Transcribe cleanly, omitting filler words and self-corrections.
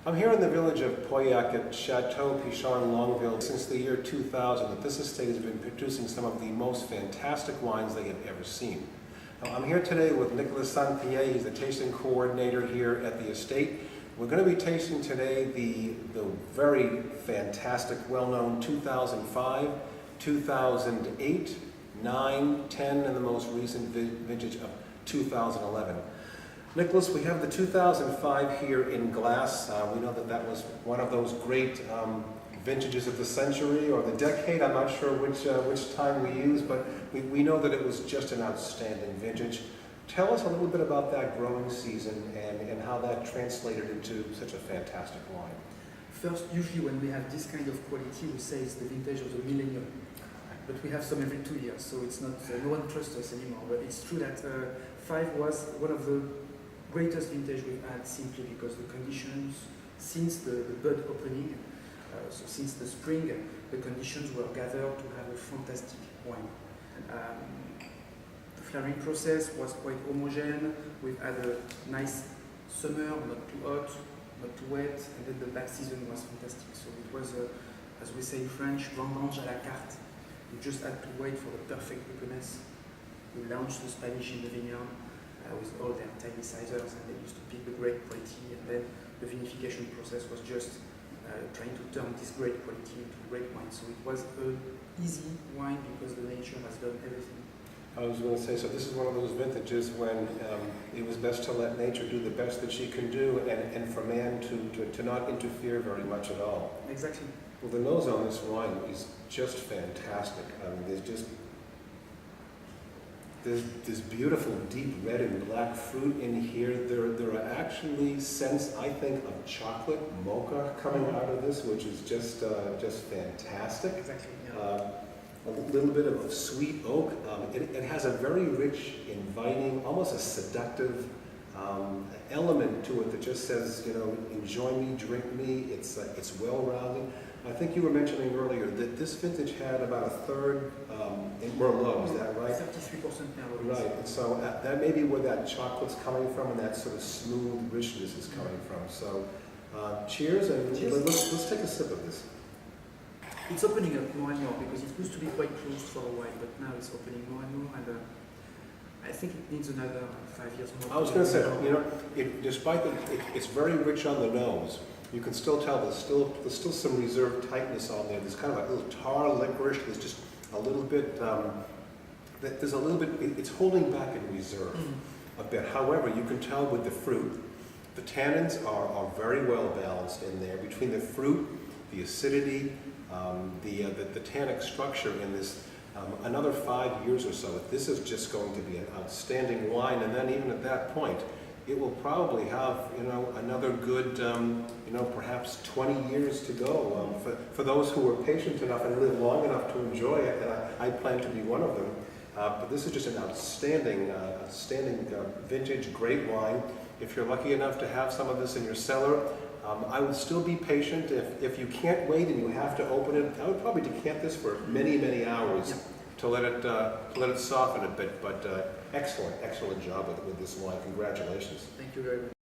I'm here in the village of Pauillac at Chateau Pichon-Longueville since the year 2000. That this estate has been producing some of the most fantastic wines they have ever seen. Now, I'm here today with Nicolas Santier. He's the tasting coordinator here at the estate. We're going to be tasting today the very fantastic, well-known 2005, 2008, 9, 10, and the most recent vintage of 2011. Nicholas, we have the 2005 here in glass. We know that that was one of those great vintages of the century or the decade. I'm not sure which time we use, but we know that it was just an outstanding vintage. Tell us a little bit about that growing season and how that translated into such a fantastic wine. First, usually when we have this kind of quality, we say it's the vintage of the millennium. But we have some every 2 years, so it's not, no one trusts us anymore. But it's true that 5 was one of the greatest vintage we've had, simply because the conditions, since the bud opening, so since the spring, the conditions were gathered to have a fantastic wine. The flowering process was quite homogeneous. We've had a nice summer, not too hot, not too wet, and then the back season was fantastic. So it was, as we say in French, vendange à la carte. We just had to wait for the perfect openness. We launched the Spanish in the vineyard with all their tiny sizers, and they used to pick the great quality, and then the vinification process was just trying to turn this great quality into great wine. So it was an easy wine because the nature has done everything. I was going to say, so this is one of those vintages when it was best to let nature do the best that she can do, and for man to not interfere very much at all. Exactly. Well, the nose on this wine is just fantastic. I mean, there's beautiful deep red and black fruit in here. There are actually scents, I think, of chocolate mocha coming out of this, which is just fantastic. Exactly. Yeah. A little bit of sweet oak. It has a very rich, inviting, almost a seductive element to it that just says, you know, enjoy me, drink me. It's well-rounded. I think you were mentioning earlier that this vintage had about a third in Merlot, is that right? 33% Merlot. Right, and so that may be where that chocolate's coming from and that sort of smooth richness is coming from. So cheers, and cheers. Let's take a sip of this. It's opening up more and more because it used to be quite closed for a while, but now it's opening more and more, and I think it needs another 5 years more. I was going to say, you know, despite that it's very rich on the nose, you can still tell there's still some reserve tightness on there. There's kind of like a little tar licorice. There's just a little bit. There's a little bit. It's holding back in reserve a bit. However, you can tell with the fruit, the tannins are very well balanced in there between the fruit, the acidity, the tannic structure in this. Another 5 years or so, this is just going to be an outstanding wine, and then even at that point, it will probably have, you know, another good, you know, perhaps 20 years to go for those who are patient enough and live long enough to enjoy it, and I plan to be one of them. But this is just an outstanding vintage, great wine. If you're lucky enough to have some of this in your cellar, I would still be patient. If you can't wait and you have to open it, I would probably decant this for many, many hours to let it soften a bit. But excellent job with this wine. Congratulations. Thank you very much.